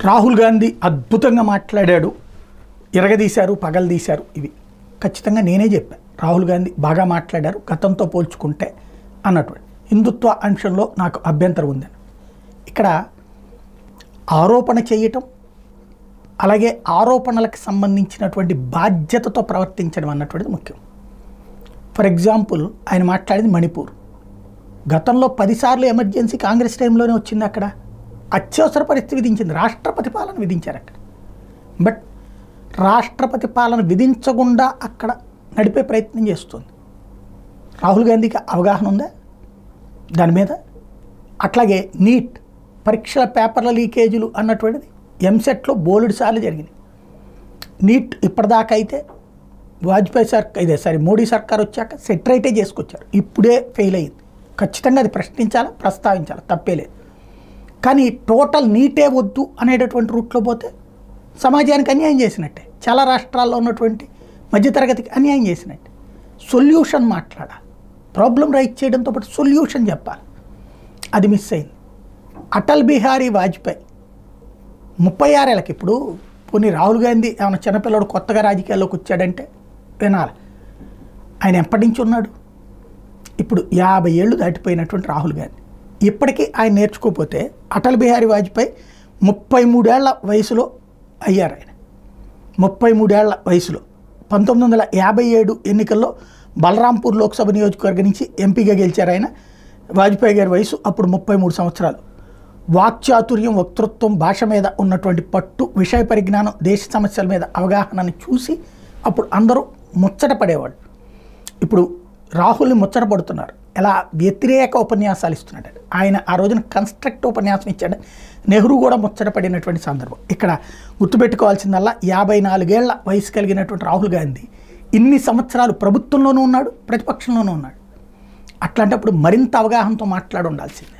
రాహుల్ గాంధీ అద్భుతంగా మాట్లాడాడు, ఇరగదీశారు, పగలదీశారు. ఇవి ఖచ్చితంగా నేనే చెప్పాను. రాహుల్ గాంధీ బాగా మాట్లాడారు గతంతో పోల్చుకుంటే అన్నటువంటి. హిందుత్వ అంశంలో నాకు అభ్యంతరం ఉందని ఇక్కడ ఆరోపణ చేయటం, అలాగే ఆరోపణలకు సంబంధించినటువంటి బాధ్యతతో ప్రవర్తించడం అన్నటువంటిది ముఖ్యం. ఫర్ ఎగ్జాంపుల్ ఆయన మాట్లాడింది మణిపూర్. గతంలో 10 సార్లు ఎమర్జెన్సీ కాంగ్రెస్ టైంలోనే వచ్చింది. అక్కడ అత్యవసర పరిస్థితి విధించింది, రాష్ట్రపతి పాలన విధించారు అక్కడ. బట్ రాష్ట్రపతి పాలన విధించకుండా అక్కడ నడిపే ప్రయత్నం చేస్తుంది. రాహుల్ గాంధీకి అవగాహన ఉందా దాని మీద? అట్లాగే నీట్ పరీక్షల పేపర్ల లీకేజీలు అన్నటువంటిది ఎంసెట్లో బోలెడు సార్లు జరిగింది. నీట్ ఇప్పటిదాకా అయితే మోడీ సర్కార్ వచ్చాక సెటరైటే చేసుకొచ్చారు, ఇప్పుడే ఫెయిల్ అయ్యింది. ఖచ్చితంగా అది ప్రశ్నించాలి, ప్రస్తావించాలి, తప్పేలేదు. కానీ టోటల్ నీటే వద్దు అనేటటువంటి రూట్లో పోతే సమాజానికి అన్యాయం చేసినట్టే, చాలా రాష్ట్రాల్లో ఉన్నటువంటి మధ్యతరగతికి అన్యాయం చేసినట్టే. సొల్యూషన్ మాట్లాడాలి, ప్రాబ్లం రైట్ చేయడంతో పాటు సొల్యూషన్ చెప్పాలి. అది మిస్ అయింది. అటల్ బిహారీ వాజ్పేయి 36 ఏళ్ళకి, ఇప్పుడు పోనీ రాహుల్ గాంధీ ఏమైనా చిన్నపిల్లడు కొత్తగా రాజకీయాల్లోకి వచ్చాడంటే వినాలి. ఆయన ఎప్పటి నుంచి ఉన్నాడు? ఇప్పుడు 50 ఏళ్ళు దాటిపోయినటువంటి రాహుల్ గాంధీ ఇప్పటికీ ఆయన నేర్చుకోకపోతే, అటల్ బిహారీ వాజ్పేయి 33 ఏళ్ల వయసులో అయ్యారు. ఆయన 33 ఏళ్ల వయసులో 1957 ఎన్నికల్లో బలరాంపూర్ లోక్సభ నియోజకవర్గం నుంచి ఎంపీగా గెలిచారు ఆయన. వాజ్పేయి గారి వయసు అప్పుడు 33 సంవత్సరాలు. వాక్చాతుర్యం, వక్తృత్వం, భాష మీద ఉన్నటువంటి పట్టు, విషయ పరిజ్ఞానం, దేశ సమస్యల మీద అవగాహనని చూసి అప్పుడు అందరూ ముచ్చట పడేవాళ్ళు. ఇప్పుడు రాహుల్ని ముచ్చట పడుతున్నారు. ఎలా వ్యతిరేక ఉపన్యాసాలు ఇస్తున్నాడు ఆయన. ఆ రోజున కన్స్ట్రక్టివ్ ఉపన్యాసం ఇచ్చాడు. నెహ్రూ కూడా ముచ్చట పడినటువంటి సందర్భం. ఇక్కడ గుర్తుపెట్టుకోవాల్సిందల్లా 54 ఏళ్ల వయసు కలిగినటువంటి రాహుల్ గాంధీ ఇన్ని సంవత్సరాలు ప్రభుత్వంలోనూ ఉన్నాడు, ప్రతిపక్షంలోనూ ఉన్నాడు. అట్లాంటప్పుడు మరింత అవగాహనతో మాట్లాడి ఉండాల్సిందే.